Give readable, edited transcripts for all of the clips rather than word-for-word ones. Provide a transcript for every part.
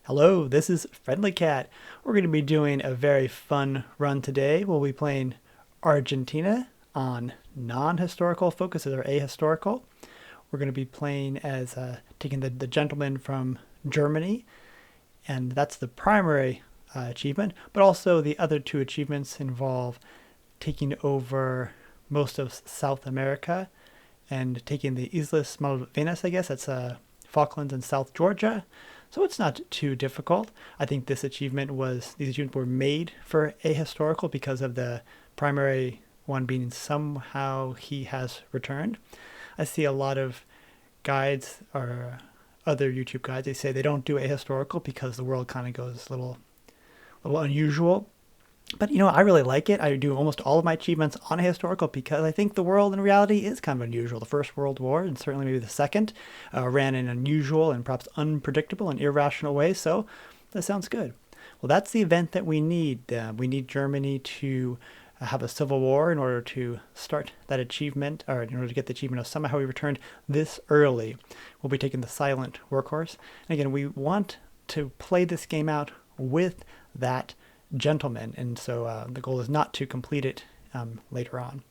Hello, this is Friendly Cat. We're going to be doing a very fun run today. We'll be playing Argentina on non-historical focuses or ahistorical. We're going to be playing as taking the gentleman from Germany, and that's the primary achievement. But also the other two achievements involve taking over most of South America and taking the Islas Malvinas, I guess. That's Falklands and South Georgia. So it's not too difficult. I think these achievements were made for ahistorical because of the primary one being somehow he has returned. I see a lot of guides or other YouTube guides, they say they don't do ahistorical because the world kind of goes a little unusual. But I really like it. I do almost all of my achievements on a historical because I think the world in reality is kind of unusual. The First World War, and certainly maybe the Second, ran in unusual and perhaps unpredictable and irrational ways. So that sounds good. Well, that's the event that we need. We need Germany to have a civil war in order to start that achievement, or in order to get the achievement of somehow we returned this early. We'll be taking the silent workhorse. And again, we want to play this game out with that gentleman, and so the goal is not to complete it later on.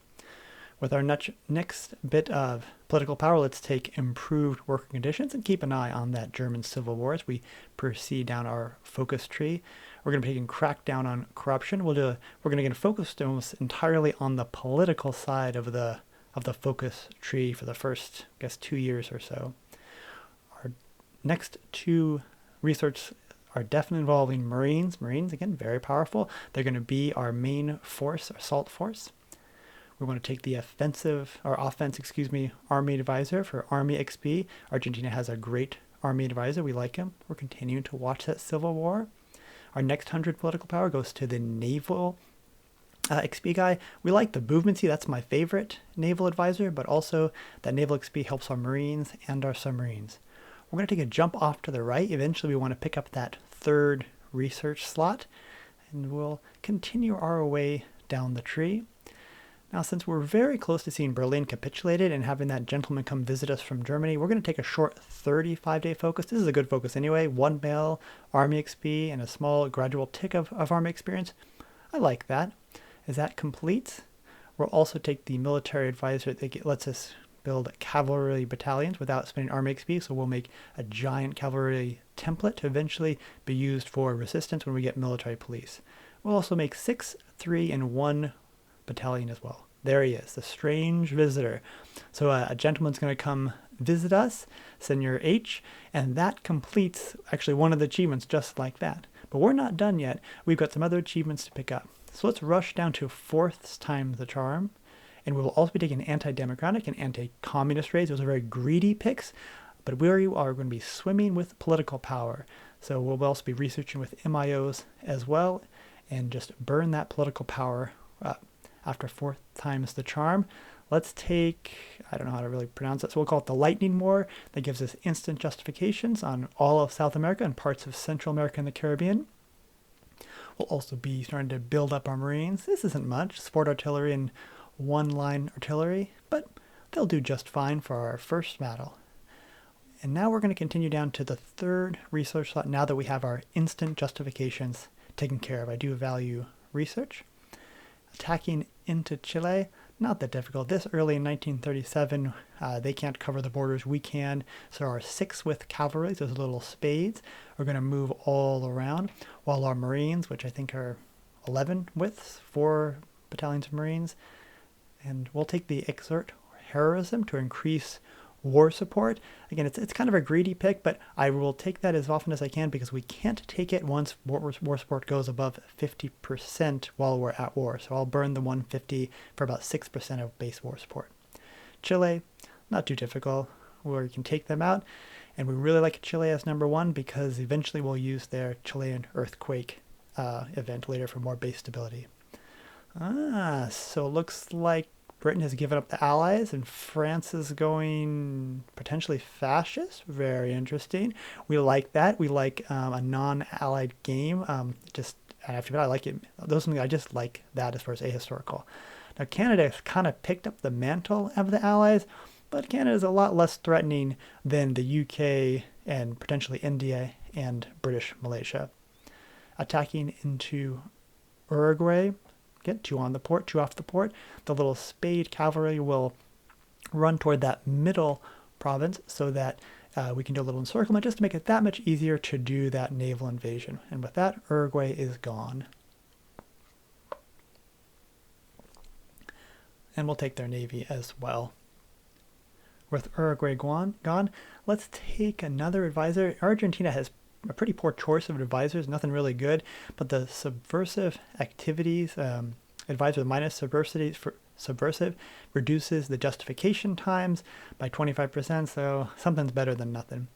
With our next bit of political power, let's take improved working conditions and keep an eye on that German civil war as we proceed down our focus tree. We're going to be taking crackdown on corruption. We're going to get focused almost entirely on the political side of the focus tree for the first, 2 years or so. Our next two research are definitely involving Marines. Marines, again, very powerful. They're going to be our main force, assault force. We want to take the offense, Army Advisor for Army XP. Argentina has a great Army Advisor. We like him. We're continuing to watch that civil war. Our next 100 political power goes to the Naval XP guy. We like the movemency. That's my favorite Naval Advisor, but also that Naval XP helps our Marines and our submarines. We're going to take a jump off to the right. Eventually, we want to pick up that third research slot, and we'll continue our way down the tree. Now, since we're very close to seeing Berlin capitulated and having that gentleman come visit us from Germany, we're going to take a short 35-day focus. This is a good focus anyway. 1 mil Army XP and a small gradual tick of Army experience. I like that. As that completes, we'll also take the military advisor that lets us build cavalry battalions without spending Army XP, so we'll make a giant cavalry template to eventually be used for resistance when we get military police. We'll also make 6, 3, and 1 battalion as well. There he is, the strange visitor. So a gentleman's going to come visit us, Senior H, and that completes actually one of the achievements just like that. But we're not done yet. We've got some other achievements to pick up. So let's rush down to 4th times the charm. And we will also be taking anti-democratic and anti-communist raids. Those are very greedy picks, but we are going to be swimming with political power. So we'll also be researching with MIOs as well, and just burn that political power after 4th times the charm. Let's take, I don't know how to really pronounce it, so we'll call it the Lightning War. That gives us instant justifications on all of South America and parts of Central America and the Caribbean. We'll also be starting to build up our Marines. This isn't much, sport artillery and 1-line artillery, but they'll do just fine for our first battle. And now we're going to continue down to the 3rd research slot now that we have our instant justifications taken care of. I do value research. Attacking into Chile, not that difficult. This early in 1937, they can't cover the borders, we can. So our 6 with cavalry, those little spades, are going to move all around, while our Marines, which I think are 11 widths, 4 battalions of Marines, and we'll take the exert heroism to increase war support. Again, it's kind of a greedy pick, but I will take that as often as I can because we can't take it once war support goes above 50% while we're at war. So I'll burn the 150 for about 6% of base war support. Chile, not too difficult, where you can take them out. And we really like Chile as number 1 because eventually we'll use their Chilean earthquake event later for more base stability. So it looks like Britain has given up the Allies and France is going potentially fascist. Very interesting. We like that. We like a non-allied game. I have to admit, I like it. I just like that as far as ahistorical. Now Canada has kind of picked up the mantle of the Allies, but Canada is a lot less threatening than the UK and potentially India and British Malaysia. Attacking into Uruguay, get 2 on the port, 2 off the port. The little spade cavalry will run toward that middle province so that we can do a little encirclement just to make it that much easier to do that naval invasion. And with that, Uruguay is gone. And we'll take their navy as well. With Uruguay gone, let's take another advisor. Argentina has a pretty poor choice of advisors, nothing really good, but the subversive activities, advisor minus subversive reduces the justification times by 25%, so something's better than nothing.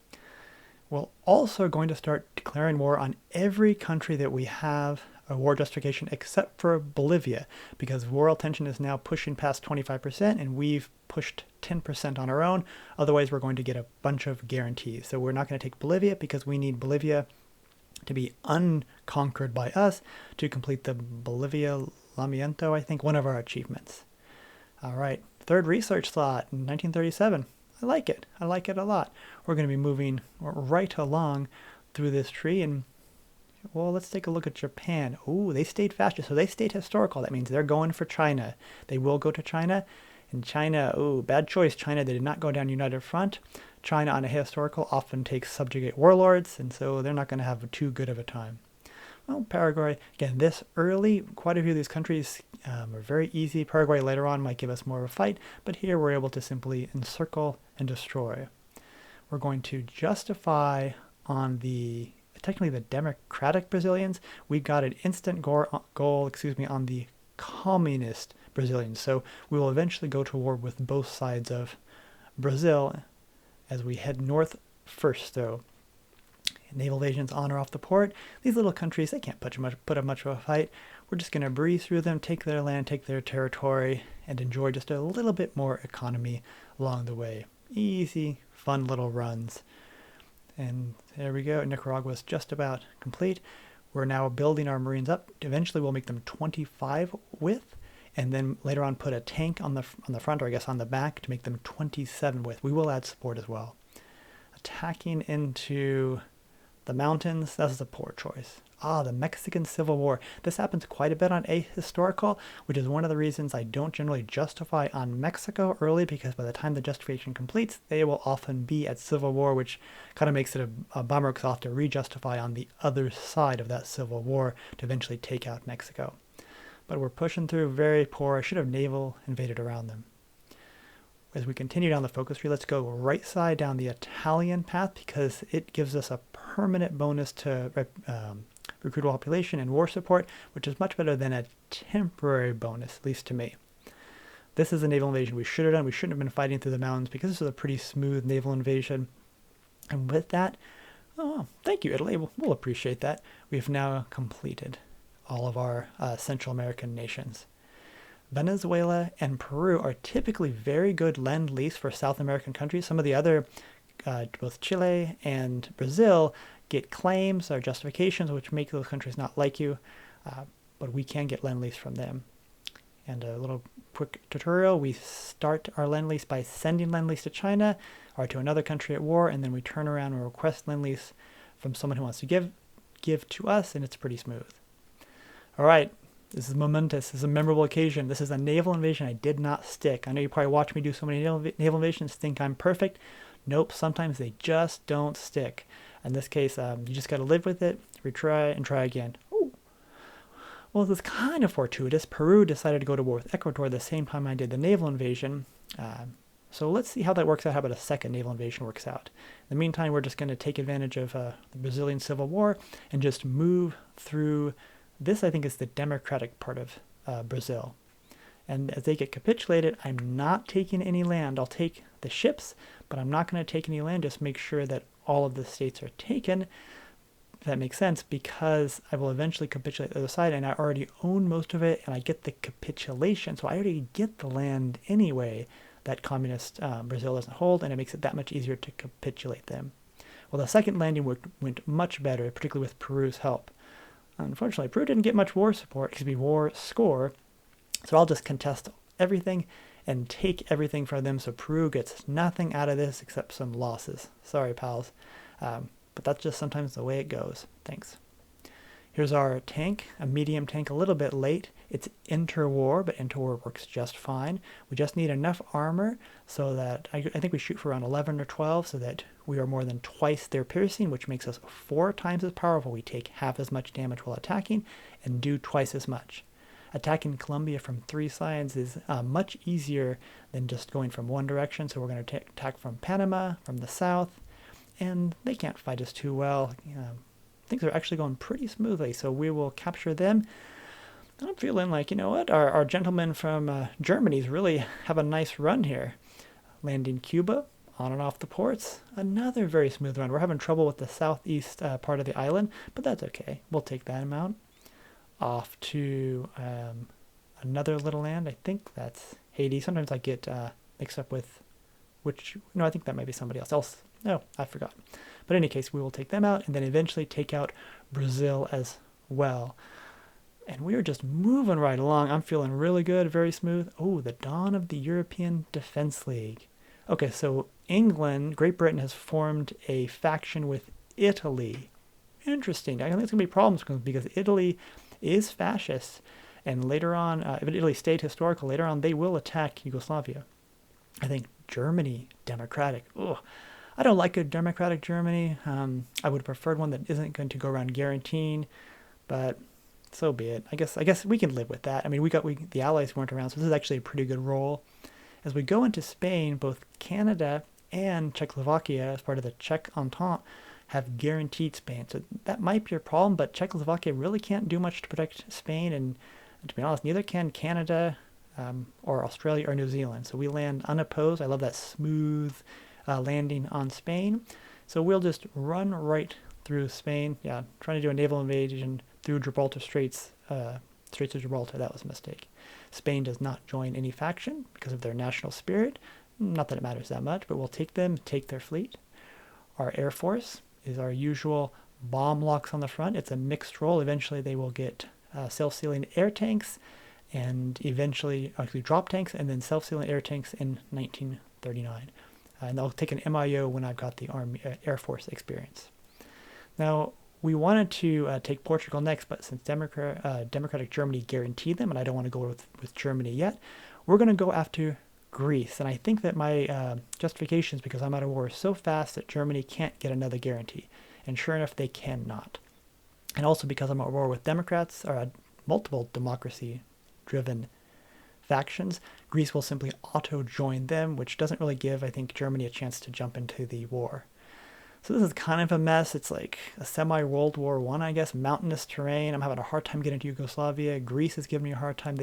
We're also going to start declaring war on every country that we have a war justification except for Bolivia, because world tension is now pushing past 25% and we've pushed 10% on our own. Otherwise, we're going to get a bunch of guarantees. So we're not going to take Bolivia because we need Bolivia to be unconquered by us to complete the Bolivia Lamento, I think, one of our achievements. All right, third research slot in 1937. I like it. I like it a lot. We're going to be moving right along through this tree, and well, let's take a look at Japan. Ooh, they stayed faster. So they stayed historical. That means they're going for China. They will go to China. And China, ooh, bad choice. China, they did not go down United Front. China on a historical often takes subjugate warlords, and so they're not going to have too good of a time. Well, Paraguay, again, this early, quite a few of these countries are very easy. Paraguay later on might give us more of a fight, but here we're able to simply encircle and destroy. We're going to justify on the, technically the democratic Brazilians. We got an instant goal, on the communist Brazilians. So we will eventually go to war with both sides of Brazil as we head north first, though. Naval invasions on or off the port. These little countries, they can't put up much of a fight. We're just going to breeze through them, take their land, take their territory, and enjoy just a little bit more economy along the way. Easy, fun little runs. And there we go. Nicaragua's just about complete. We're now building our Marines up. Eventually we'll make them 25 width, and then later on put a tank on the front, or I guess on the back, to make them 27 width. We will add support as well. Attacking into the mountains, that's a poor choice. The Mexican Civil War. This happens quite a bit on ahistorical, which is one of the reasons I don't generally justify on Mexico early, because by the time the justification completes, they will often be at civil war, which kind of makes it a bummer because I'll have to re-justify on the other side of that civil war to eventually take out Mexico. But we're pushing through, very poor. I should have naval invaded around them. As we continue down the focus tree, let's go right side down the Italian path, because it gives us a permanent bonus to recruitable population and war support, which is much better than a temporary bonus, at least to me. This is a naval invasion we should have done. We shouldn't have been fighting through the mountains, because this is a pretty smooth naval invasion. And with that, thank you, Italy. We'll appreciate that. We have now completed all of our Central American nations. Venezuela and Peru are typically very good lend-lease for South American countries. Some of the other, both Chile and Brazil, get claims or justifications which make those countries not like you, but we can get lend-lease from them. And a little quick tutorial, we start our lend-lease by sending lend-lease to China or to another country at war, and then we turn around and request lend-lease from someone who wants to give to us, and it's pretty smooth. All right. This is momentous. This is a memorable occasion. This is a naval invasion I did not stick. I know you probably watch me do so many naval invasions, think I'm perfect. Nope, sometimes they just don't stick. In this case, you just got to live with it, retry, and try again. Ooh. Well, this is kind of fortuitous. Peru decided to go to war with Ecuador the same time I did the naval invasion. So let's see how that works out, how about a second naval invasion works out. In the meantime, we're just going to take advantage of the Brazilian Civil War and just move through. This, I think, is the democratic part of Brazil. And as they get capitulated, I'm not taking any land. I'll take the ships, but I'm not going to take any land. Just make sure that all of the states are taken. If that makes sense, because I will eventually capitulate the other side, and I already own most of it, and I get the capitulation. So I already get the land anyway that communist Brazil doesn't hold, and it makes it that much easier to capitulate them. Well, the second landing went much better, particularly with Peru's help. Unfortunately, Peru didn't get much war score, so I'll just contest everything and take everything from them, so Peru gets nothing out of this except some losses. Sorry, pals. but that's just sometimes the way it goes. Thanks. Here's our tank, a medium tank, a little bit late. It's interwar, but interwar works just fine. We just need enough armor so that I think we shoot for around 11 or 12 so that we are more than twice their piercing, which makes us 4 times as powerful. We take half as much damage while attacking and do twice as much. Attacking Colombia from 3 sides is much easier than just going from one direction. So we're going to attack from Panama, from the south, and they can't fight us too well. Things are actually going pretty smoothly, so we will capture them. I'm feeling like, you know what, our gentlemen from Germany's really have a nice run here. Landing Cuba, on and off the ports. Another very smooth run. We're having trouble with the southeast part of the island, but that's okay. We'll take that amount. Off to another little land. I think that's Haiti. Sometimes I get mixed up with which, no, I think that might be somebody else. No, I forgot. But in any case, we will take them out and then eventually take out Brazil as well. And we are just moving right along. I'm feeling really good, very smooth. Oh, the dawn of the European Defense League. Okay, so England, Great Britain has formed a faction with Italy. Interesting. I think there's going to be problems because Italy is fascist. And later on, if Italy stayed historical, later on they will attack Yugoslavia. I think Germany, democratic. Ugh. I don't like a democratic Germany. I would have preferred one that isn't going to go around guaranteeing, but so be it. I guess we can live with that. I mean, the Allies weren't around, so this is actually a pretty good role. As we go into Spain, both Canada and Czechoslovakia, as part of the Czech Entente, have guaranteed Spain. So that might be a problem, but Czechoslovakia really can't do much to protect Spain, and to be honest, neither can Canada or Australia or New Zealand. So we land unopposed. I love that smooth landing on Spain. So we'll just run right through Spain. Yeah, trying to do a naval invasion through Gibraltar Straits, Straits of Gibraltar. That was a mistake. Spain does not join any faction because of their national spirit. Not that it matters that much, but we'll take them, take their fleet. Our Air Force is our usual bomb locks on the front. It's a mixed role. Eventually they will get self-sealing air tanks and eventually actually drop tanks and then self-sealing air tanks in 1939. And I'll take an MIO when I've got the Army Air Force experience. Now, we wanted to take Portugal next, but since Democratic Germany guaranteed them, and I don't want to go with Germany yet, we're going to go after Greece. And I think that my justification is because I'm out of war so fast that Germany can't get another guarantee. And sure enough, they cannot. And also because I'm at war with Democrats, or multiple democracy-driven factions, Greece will simply auto-join them, which doesn't really give, I think, Germany a chance to jump into the war. So this is kind of a mess. It's like a semi-World War I, I guess, mountainous terrain. I'm having a hard time getting to Yugoslavia. Greece is giving me a hard time.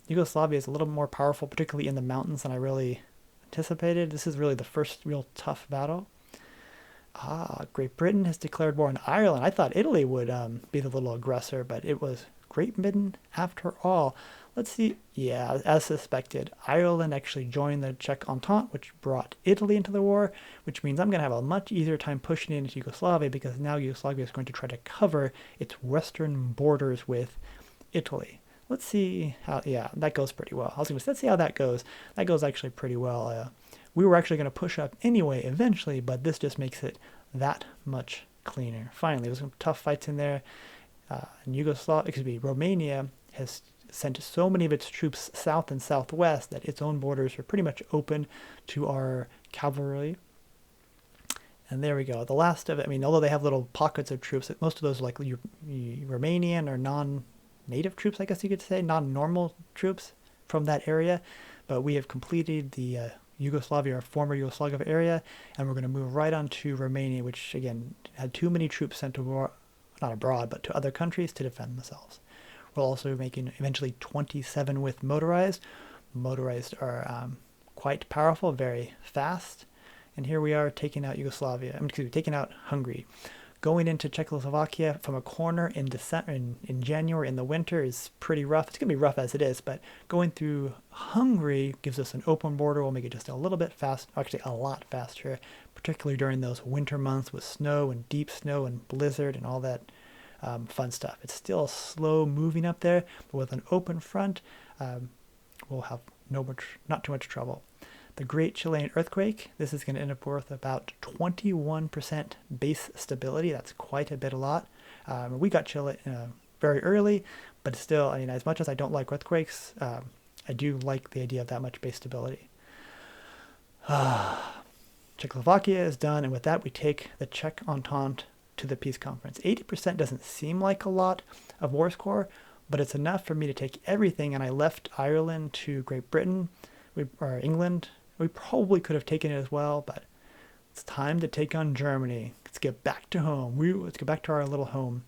Yugoslavia is a little more powerful, particularly in the mountains, than I really anticipated. This is really the first real tough battle. Great Britain has declared war on Ireland. I thought Italy would be the little aggressor, but it was Great Britain after all. Let's see. Yeah, as suspected, Ireland actually joined the Czech Entente, which brought Italy into the war, which means I'm going to have a much easier time pushing into Yugoslavia because now Yugoslavia is going to try to cover its western borders with Italy. Let's see how, yeah, that goes pretty well. Let's see how that goes. That goes actually pretty well. We were actually going to push up anyway eventually, but this just makes it that much cleaner. Finally, there's some tough fights in there. Romania has sent so many of its troops south and southwest that its own borders are pretty much open to our cavalry. And there we go. The last of it, I mean, although they have little pockets of troops, most of those are like Romanian or non-native troops, I guess you could say, non-normal troops from that area. But we have completed the Yugoslavia, or former Yugoslavia area, and we're going to move right on to Romania, which, again, had too many troops sent to war, not abroad, but to other countries to defend themselves. We'll also making eventually 27 with motorized. Motorized are quite powerful, very fast. And here we are taking out taking out Hungary. Going into Czechoslovakia from a corner in December, in January in the winter is pretty rough. It's going to be rough as it is, but going through Hungary gives us an open border. We'll make it just a little bit fast, actually a lot faster, particularly during those winter months with snow and deep snow and blizzard and all that fun stuff. It's still slow moving up there, but with an open front, we'll have not too much trouble. The Great Chilean Earthquake, this is going to end up worth about 21% base stability. That's quite a lot. We got Chile very early, but still, I mean, as much as I don't like earthquakes, I do like the idea of that much base stability. Czechoslovakia is done, and with that we take the Czech Entente to the peace conference. 80% doesn't seem like a lot of war score, but it's enough for me to take everything, and I left Ireland to Great Britain, or England. We probably could have taken it as well, but it's time to take on Germany. Let's get back to home. Let's get back to our little home.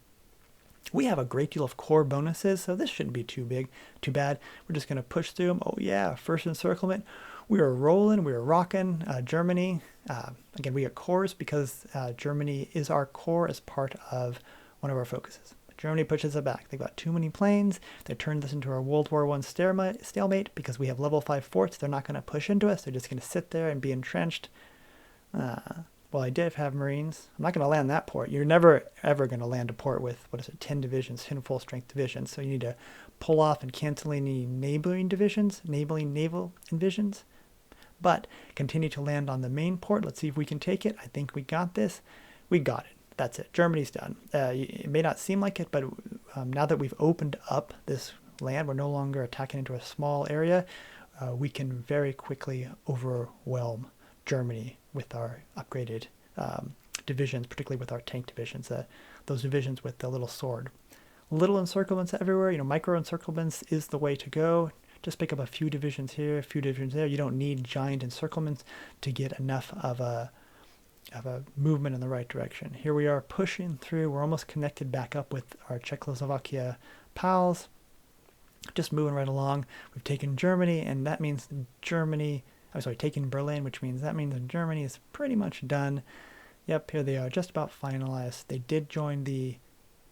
We have a great deal of core bonuses, so this shouldn't be too bad. We're just going to push through them. Oh yeah, first encirclement. We were rolling, we were rocking. Germany, again, we got cores because Germany is our core as part of one of our focuses. But Germany pushes it back. They've got too many planes. They turned this into a World War I stalemate because we have level 5 forts. They're not going to push into us. They're just going to sit there and be entrenched. Well, I did have Marines. I'm not going to land that port. You're never, ever going to land a port with, 10 divisions, 10 full-strength divisions. So you need to pull off and cancel any neighboring naval divisions. But continue to land on the main port. Let's see if we can take it. I think we got this. We got it. That's it. Germany's done. It may not seem like it, but now that we've opened up this land, we're no longer attacking into a small area. We can very quickly overwhelm Germany with our upgraded divisions, particularly with our tank divisions, those divisions with the little sword. Little encirclements everywhere. Micro encirclements is the way to go. Just pick up a few divisions here, a few divisions there. You don't need giant encirclements to get enough of a movement in the right direction. Here we are pushing through. We're almost connected back up with our Czechoslovakia pals. Just moving right along. We've taken Germany, and that means taken Berlin, which means that Germany is pretty much done. Yep, here they are, just about finalized. They did join the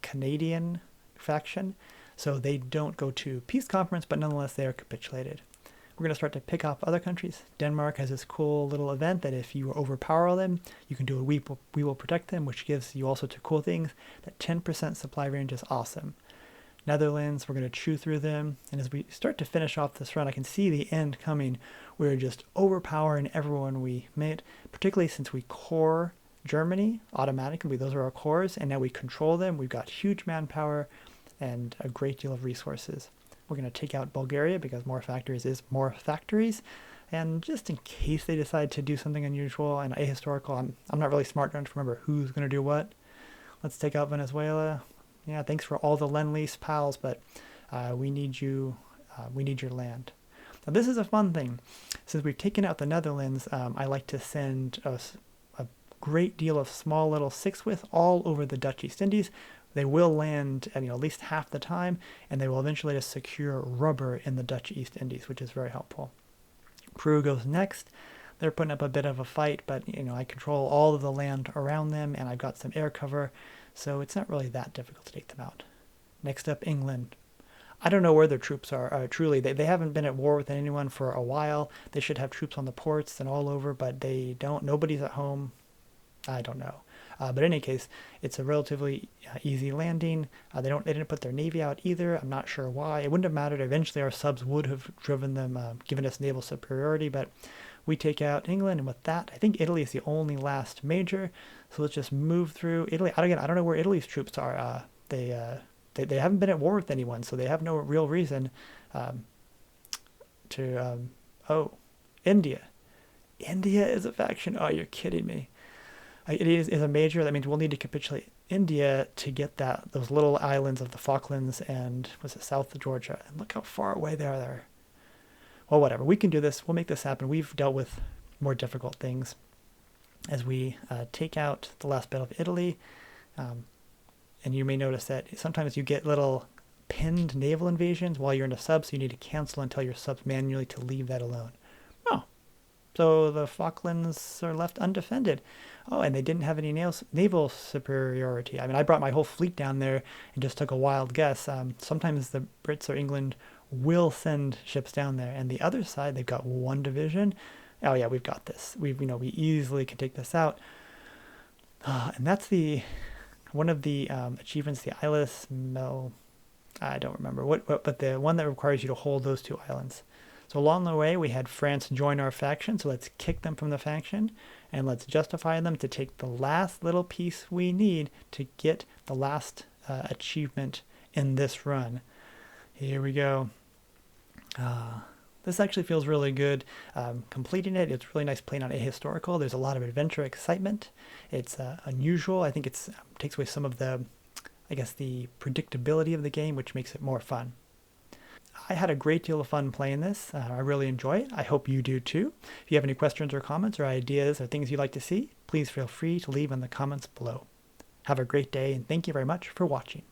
Canadian faction, so they don't go to peace conference, but nonetheless they are capitulated. We're going to start to pick off other countries. Denmark has this cool little event that if you overpower them, you can do a we will protect them, which gives you also two cool things. That 10% supply range is awesome. Netherlands, we're going to chew through them. And as we start to finish off this run, I can see the end coming. We're just overpowering everyone we meet, particularly since we core Germany automatically. Those are our cores, and now we control them. We've got huge manpower and a great deal of resources. We're going to take out Bulgaria because more factories is more factories. And just in case they decide to do something unusual and ahistorical, I'm not really smart enough to remember who's going to do what. Let's take out Venezuela. Yeah, thanks for all the Lend-Lease pals, but we need you. We need your land. Now this is a fun thing. Since we've taken out the Netherlands, I like to send a great deal of small little 6-width all over the Dutch East Indies. They will land at least half the time, and they will eventually just secure rubber in the Dutch East Indies, which is very helpful. Peru goes next. They're putting up a bit of a fight, but I control all of the land around them, and I've got some air cover, so it's not really that difficult to take them out. Next up, England. I don't know where their troops are. Truly, they haven't been at war with anyone for a while. They should have troops on the ports and all over, but they don't. Nobody's at home. I don't know. But in any case, it's a relatively easy landing. They didn't put their navy out either. I'm not sure why. It wouldn't have mattered. Eventually, our subs would have driven them, given us naval superiority. But we take out England, and with that, I think Italy is the only last major. So let's just move through Italy. I don't know where Italy's troops are. They haven't been at war with anyone, so they have no real reason to. India. India is a faction. Oh, you're kidding me. It is a major. That means we'll need to capitulate India to get those little islands of the Falklands and South of Georgia. And look how far away they are there. Well, whatever. We can do this. We'll make this happen. We've dealt with more difficult things as we take out the last bit of Italy. And you may notice that sometimes you get little pinned naval invasions while you're in a sub, so you need to cancel and tell your subs manually to leave that alone. Oh, so the Falklands are left undefended. Oh, and they didn't have any naval superiority. I mean, I brought my whole fleet down there and just took a wild guess. Sometimes the Brits or England will send ships down there, and the other side, they've got one division. Oh yeah, we've got this. We easily can take this out. And that's one of the achievements, the Islas I don't remember but the one that requires you to hold those two islands. So along the way, we had France join our faction, so let's kick them from the faction, and let's justify them to take the last little piece we need to get the last achievement in this run. Here we go. This actually feels really good. Completing it, it's really nice playing on ahistorical. There's a lot of adventure excitement. It's unusual. I think it takes away some of the, I guess, the predictability of the game, which makes it more fun. I had a great deal of fun playing this. I really enjoy it. I hope you do too. If you have any questions or comments or ideas or things you'd like to see, please feel free to leave in the comments below. Have a great day, and thank you very much for watching.